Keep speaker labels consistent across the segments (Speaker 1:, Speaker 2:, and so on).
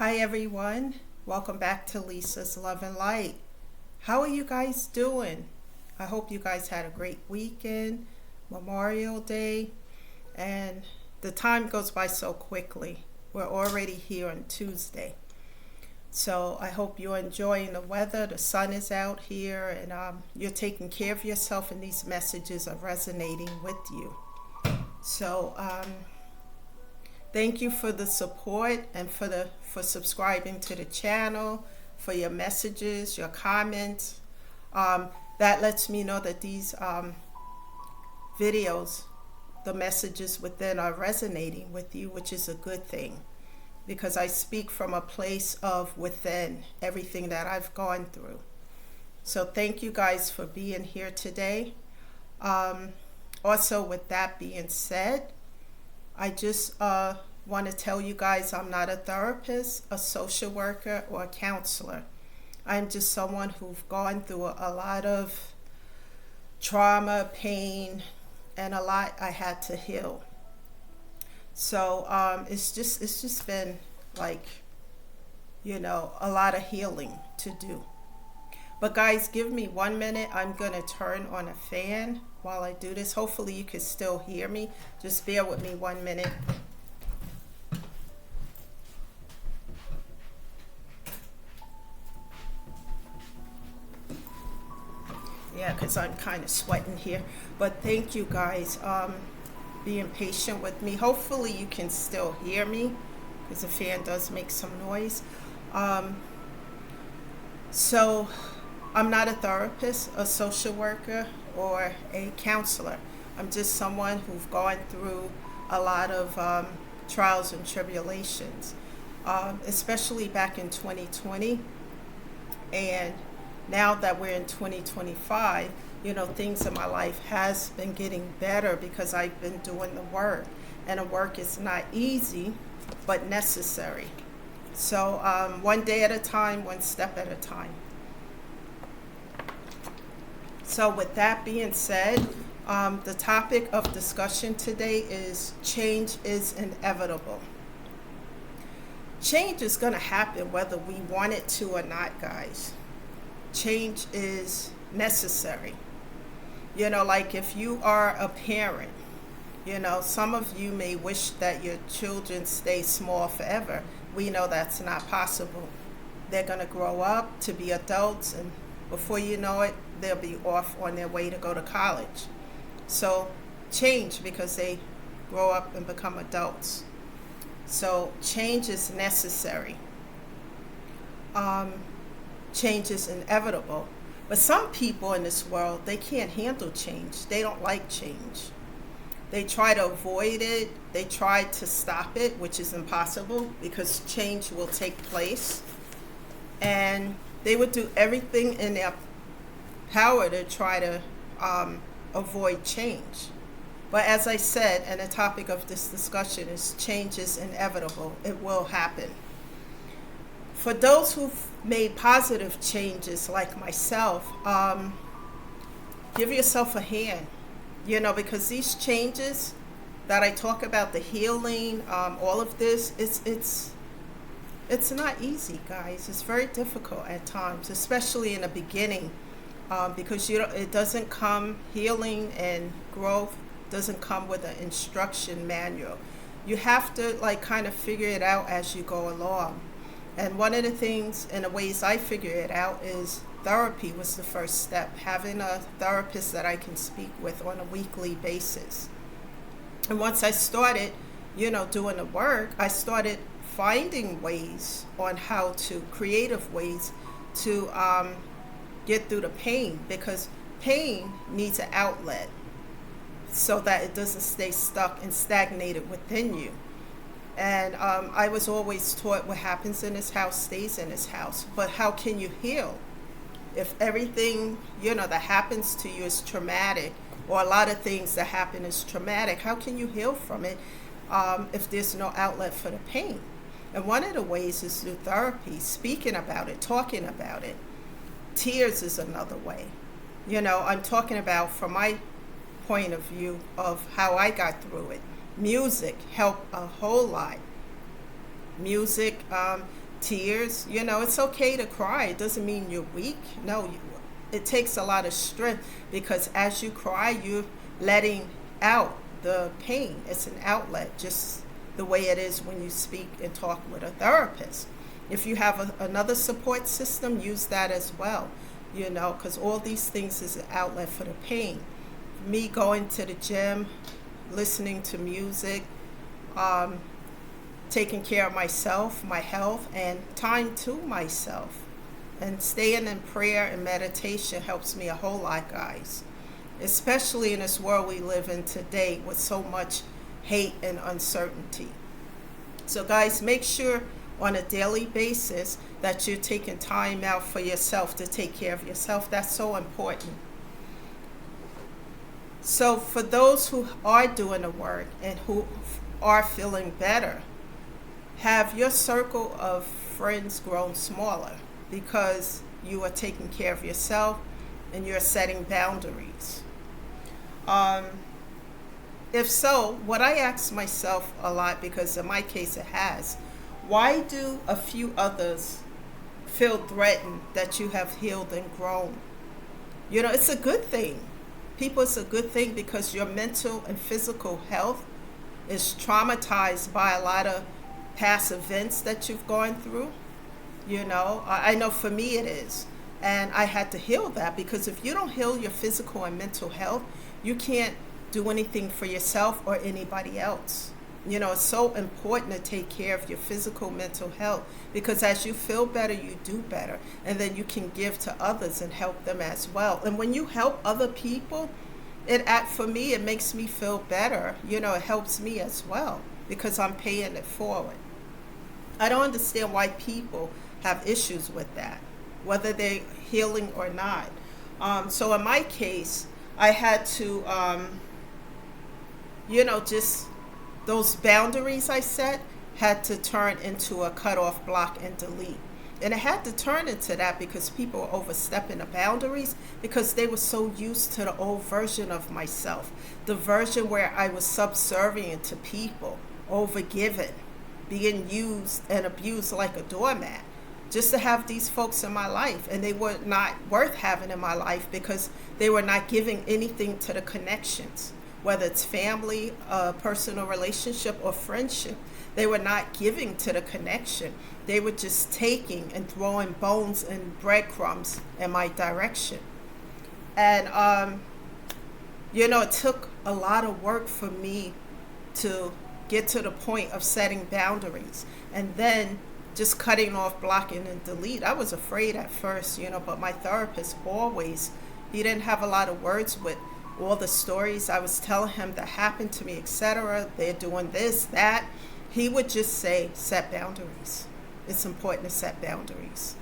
Speaker 1: Hi everyone, welcome back to Lisa's Love and Light. How are you guys doing? I hope you guys had a great weekend, Memorial Day, and the time goes by so quickly. We're already here on Tuesday. So I hope you're enjoying the weather. The sun is out here and you're taking care of yourself, and these messages are resonating with you. So thank you for the support and for subscribing to the channel, for your messages, your comments. That lets me know that these videos, the messages within are resonating with you, which is a good thing, because I speak from a place of within, everything that I've gone through. So thank you guys for being here today. Also, with that being said, I just want to tell you guys I'm not a therapist, a social worker, or a counselor. I'm just someone who's gone through a lot of trauma, pain, and a lot I had to heal. So it's just been like, a lot of healing to do. But guys, give me 1 minute. I'm going to turn on a fan while I do this. Hopefully you can still hear me. Just bear with me 1 minute. Yeah, because I'm kind of sweating here. But thank you guys being patient with me. Hopefully you can still hear me, because the fan does make some noise. So I'm not a therapist, a social worker, or a counselor. I'm just someone who's gone through a lot of trials and tribulations, especially back in 2020. And now that we're in 2025, things in my life has been getting better because I've been doing the work. And the work is not easy, but necessary. So one day at a time, one step at a time. So with that being said, the topic of discussion today is change is inevitable. Change is going to happen whether we want it to or not, guys. Change is necessary. Like if you are a parent, some of you may wish that your children stay small forever. We know that's not possible. They're going to grow up to be adults, and before you know it, they'll be off on their way to go to college. So change, because they grow up and become adults. So change is necessary. Change is inevitable. But some people in this world, they can't handle change. They don't like change. They try to avoid it. They try to stop it, which is impossible, because change will take place. And they would do everything in their power to try to avoid change. But as I said, and the topic of this discussion is change is inevitable. It will happen. For those who've made positive changes like myself, give yourself a hand, because these changes that I talk about, the healing, all of this, it's not easy, guys. It's very difficult at times, especially in the beginning, because it doesn't come, healing and growth doesn't come with an instruction manual. You have to kind of figure it out as you go along. And one of the things and the ways I figure it out is therapy was the first step, having a therapist that I can speak with on a weekly basis. And once I started, doing the work, I started finding ways on how to, creative ways to get through the pain, because pain needs an outlet so that it doesn't stay stuck and stagnated within you. And I was always taught what happens in this house stays in this house. But how can you heal if everything, that happens to you is traumatic, or a lot of things that happen is traumatic? How can you heal from it if there's no outlet for the pain? And one of the ways is through therapy, speaking about it, talking about it. Tears is another way. I'm talking about from my point of view of how I got through it. Music helped a whole lot. Music, tears. You know, it's okay to cry. It doesn't mean you're weak. No, it takes a lot of strength, because as you cry, you're letting out the pain. It's an outlet, just the way it is when you speak and talk with a therapist. If you have another support system, use that as well, you know, because all these things is an outlet for the pain. Me going to the gym, listening to music, taking care of myself, my health, and time to myself. And staying in prayer and meditation helps me a whole lot, guys. Especially in this world we live in today with so much hate and uncertainty. So guys, make sure on a daily basis that you're taking time out for yourself to take care of yourself. That's so important. So for those who are doing the work and who are feeling better, have your circle of friends grown smaller because you are taking care of yourself and you're setting boundaries? If so, what I ask myself a lot, because in my case it has, why do a few others feel threatened that you have healed and grown? You know, it's a good thing. People, it's a good thing, because your mental and physical health is traumatized by a lot of past events that you've gone through. You know, I know for me it is. And I had to heal that, because if you don't heal your physical and mental health, you can't do anything for yourself or anybody else. You know, it's so important to take care of your physical, mental health, because as you feel better, you do better. And then you can give to others and help them as well. And when you help other people, for me, it makes me feel better. You know, it helps me as well, because I'm paying it forward. I don't understand why people have issues with that, whether they're healing or not. So in my case, I had to, just those boundaries I set had to turn into a cutoff, block, and delete. And it had to turn into that because people were overstepping the boundaries, because they were so used to the old version of myself, the version where I was subservient to people, overgiven, being used and abused like a doormat, just to have these folks in my life. And they were not worth having in my life, because they were not giving anything to the connections, whether it's family, personal relationship, or friendship. They were not giving to the connection. They were just taking and throwing bones and breadcrumbs in my direction. And, it took a lot of work for me to get to the point of setting boundaries, and then just cutting off, blocking, and delete. I was afraid at first, but my therapist he didn't have a lot of words with all the stories I was telling him that happened to me, etc. They're doing this, that. He would just say, set boundaries. It's important to set boundaries.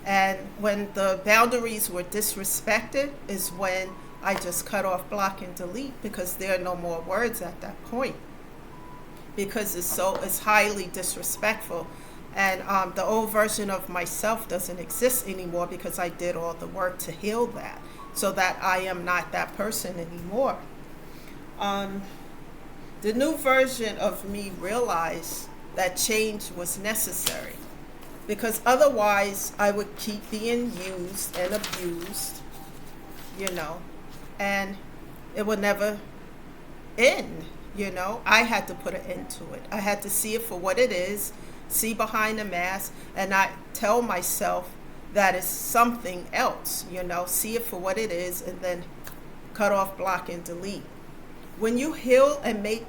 Speaker 1: And when the boundaries were disrespected is when I just cut off, block, and delete, because there are no more words at that point, because it's highly disrespectful. And the old version of myself doesn't exist anymore, because I did all the work to heal that, so that I am not that person anymore. The new version of me realized that change was necessary, because otherwise I would keep being used and abused, and it would never end. I had to put an end to it. I had to see it for what it is, see behind the mask, and not tell myself that it's something else, see it for what it is, and then cut off, block, and delete. When you heal and make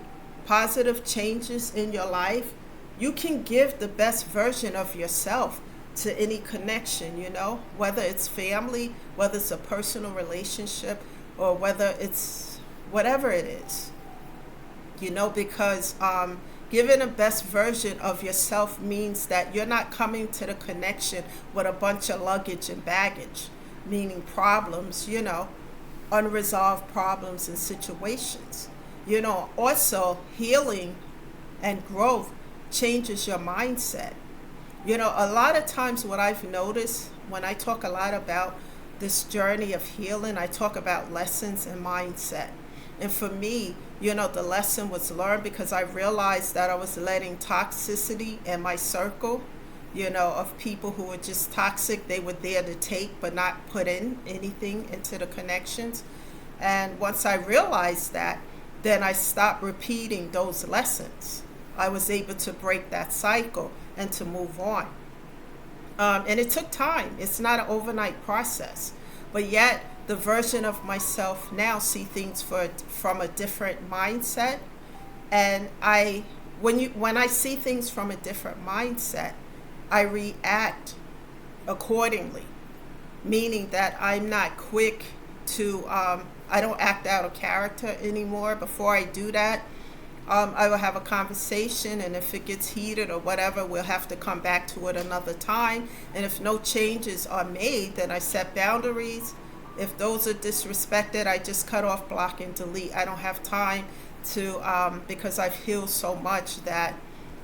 Speaker 1: positive changes in your life, you can give the best version of yourself to any connection, whether it's family, whether it's a personal relationship, or whether it's whatever it is, because giving the best version of yourself means that you're not coming to the connection with a bunch of luggage and baggage, meaning problems, unresolved problems and situations. Also healing and growth changes your mindset. A lot of times what I've noticed when I talk a lot about this journey of healing, I talk about lessons and mindset. And for me, the lesson was learned because I realized that I was letting toxicity in my circle of people who were just toxic. They were there to take but not put in anything into the connections. And once I realized that, then I stopped repeating those lessons. I was able to break that cycle and to move on. And it took time. It's not an overnight process. But yet, the version of myself now see things from a different mindset. And when I see things from a different mindset, I react accordingly. Meaning that I'm not quick to, I don't act out of character anymore. Before I do that, I will have a conversation, and if it gets heated or whatever, we'll have to come back to it another time. And if no changes are made, then I set boundaries. If those are disrespected, I just cut off, block, and delete. I don't have time to, because I've healed so much that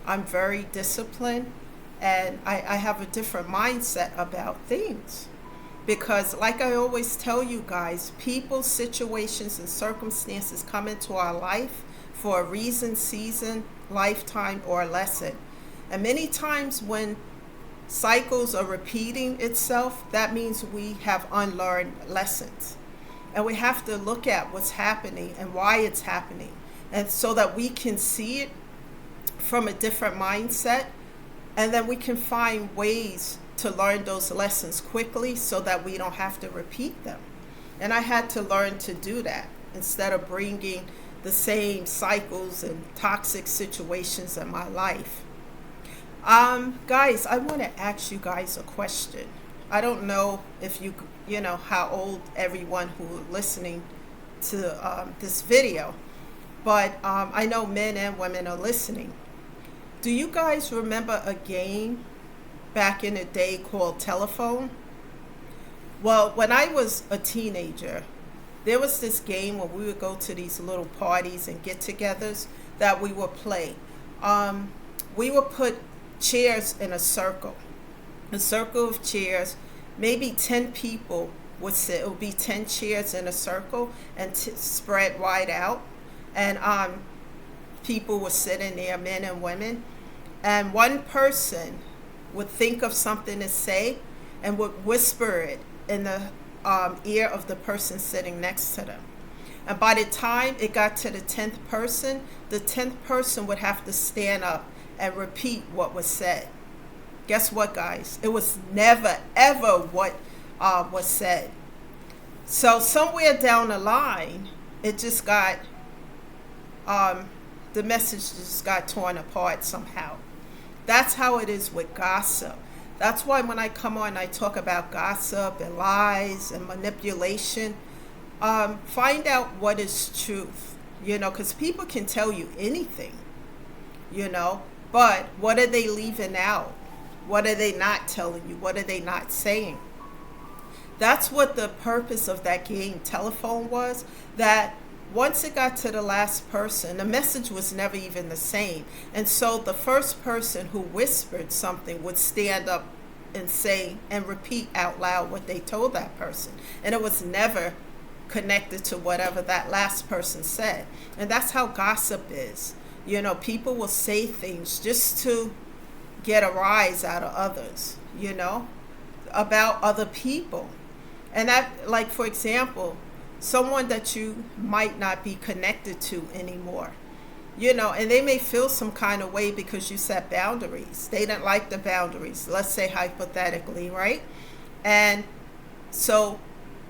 Speaker 1: I'm very disciplined, and I have a different mindset about things. Because like I always tell you guys, people, situations, and circumstances come into our life for a reason, season, lifetime, or a lesson. And many times when cycles are repeating itself, that means we have unlearned lessons. And we have to look at what's happening and why it's happening. And so that we can see it from a different mindset. And then we can find ways to learn those lessons quickly so that we don't have to repeat them. And I had to learn to do that instead of bringing the same cycles and toxic situations in my life. Guys, I want to ask you guys a question. I don't know if you know how old everyone who are listening to this video, but I know men and women are listening. Do you guys remember a game back in the day called telephone? Well, when I was a teenager, there was this game where we would go to these little parties and get-togethers that we would play. We would put chairs in a circle of chairs. Maybe 10 people would sit. It would be 10 chairs in a circle and spread wide out. And people were sitting there, men and women. And one person would think of something to say and would whisper it in the ear of the person sitting next to them. And by the time it got to the 10th person, the 10th person would have to stand up and repeat what was said. Guess what, guys? It was never, ever what was said. So somewhere down the line, it just got, the message just got torn apart somehow. That's how it is with gossip. That's why when I come on, I talk about gossip and lies and manipulation. Find out what is truth, because people can tell you anything, but what are they leaving out? What are they not telling you? What are they not saying? That's what the purpose of that game, telephone, was. That once it got to the last person, the message was never even the same. And so the first person who whispered something would stand up and say and repeat out loud what they told that person. And it was never connected to whatever that last person said. And that's how gossip is. People will say things just to get a rise out of others, about other people. And that, like, for example, someone that you might not be connected to anymore, and they may feel some kind of way because you set boundaries. They didn't like the boundaries, let's say hypothetically, right? And so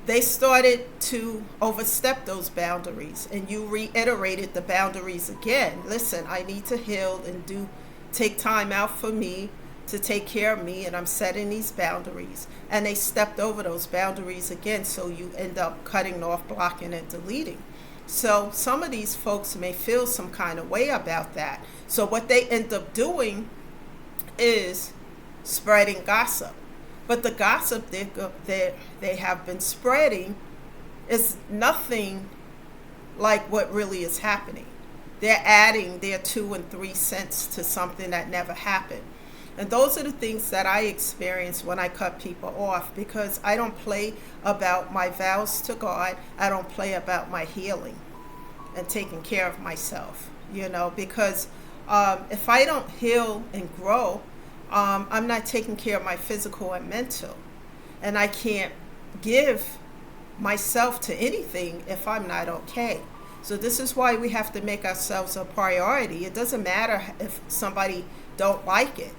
Speaker 1: they started to overstep those boundaries, and you reiterated the boundaries again. Listen, I need to heal and take time out for me to take care of me, and I'm setting these boundaries. And they stepped over those boundaries again, so you end up cutting off, blocking, and deleting. So some of these folks may feel some kind of way about that. So what they end up doing is spreading gossip. But the gossip they have been spreading is nothing like what really is happening. They're adding their 2 and 3 cents to something that never happened. And those are the things that I experience when I cut people off, because I don't play about my vows to God. I don't play about my healing and taking care of myself, because if I don't heal and grow, I'm not taking care of my physical and mental. And I can't give myself to anything if I'm not okay. So this is why we have to make ourselves a priority. It doesn't matter if somebody don't like it,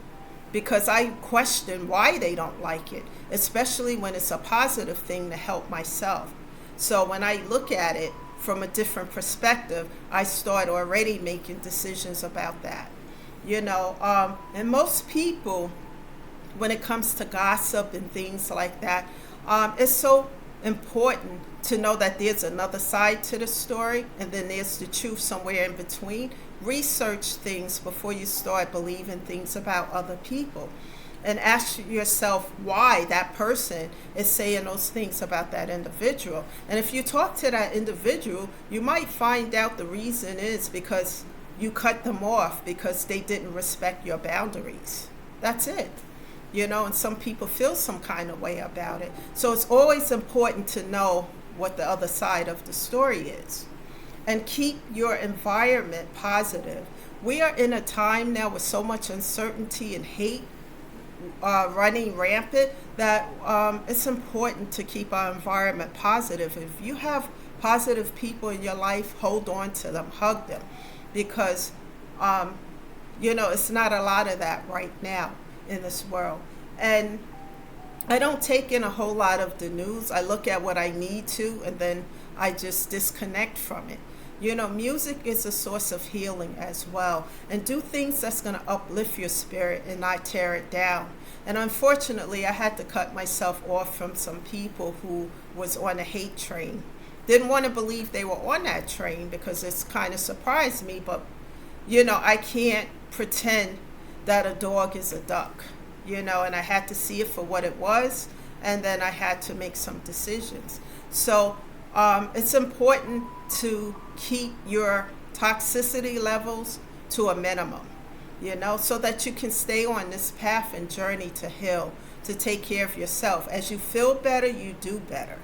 Speaker 1: because I question why they don't like it, especially when it's a positive thing to help myself. So when I look at it from a different perspective, I start already making decisions about that. And most people, when it comes to gossip and things like that, it's so important to know that there's another side to the story, and then there's the truth somewhere in between. Research things before you start believing things about other people, and ask yourself why that person is saying those things about that individual. And if you talk to that individual, you might find out the reason is because you cut them off because they didn't respect your boundaries. That's it. And some people feel some kind of way about it. So it's always important to know what the other side of the story is. And keep your environment positive. We are in a time now with so much uncertainty and hate running rampant that it's important to keep our environment positive. If you have positive people in your life, hold on to them, hug them, because it's not a lot of that right now in this world. And I don't take in a whole lot of the news. I look at what I need to, and then I just disconnect from it. Music is a source of healing as well. And do things that's going to uplift your spirit and not tear it down. And unfortunately, I had to cut myself off from some people who was on a hate train. Didn't want to believe they were on that train because it's kind of surprised me. But, I can't pretend that a dog is a duck. And I had to see it for what it was, and then I had to make some decisions. So it's important to keep your toxicity levels to a minimum, so that you can stay on this path and journey to heal, to take care of yourself. As you feel better, you do better.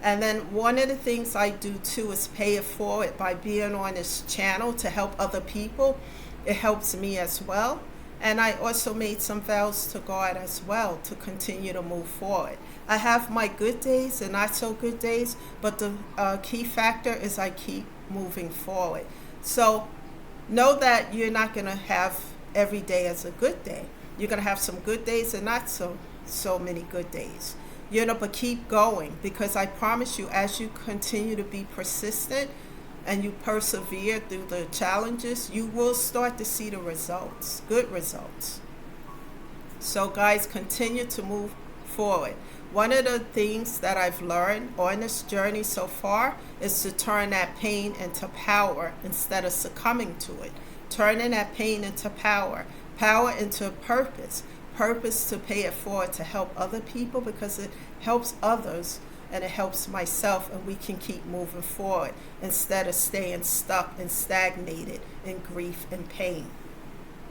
Speaker 1: And then one of the things I do too is pay it forward by being on this channel to help other people. It helps me as well. And I also made some vows to God as well to continue to move forward. I have my good days and not so good days, but the key factor is I keep moving forward. So know that you're not going to have every day as a good day. You're going to have some good days and not so many good days. But keep going, because I promise you, as you continue to be persistent and you persevere through the challenges, you will start to see the results, good results. So guys, continue to move forward. One of the things that I've learned on this journey so far is to turn that pain into power instead of succumbing to it. Turning that pain into power, power into purpose to pay it forward to help other people, because it helps others and it helps myself, and we can keep moving forward instead of staying stuck and stagnated in grief and pain.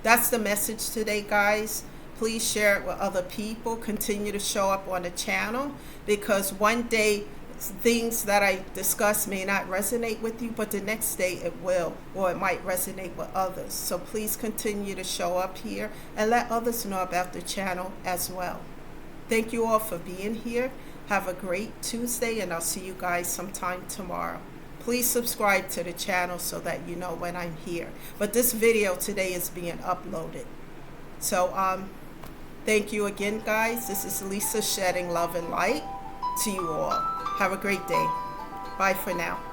Speaker 1: That's the message today, guys. Please share it with other people. Continue to show up on the channel, because one day things that I discuss may not resonate with you, but the next day it will, or it might resonate with others. So please continue to show up here and let others know about the channel as well. Thank you all for being here. Have a great Tuesday, and I'll see you guys sometime tomorrow. Please subscribe to the channel so that you know when I'm here. But this video today is being uploaded. So thank you again, guys. This is Lisa shedding love and light to you all. Have a great day. Bye for now.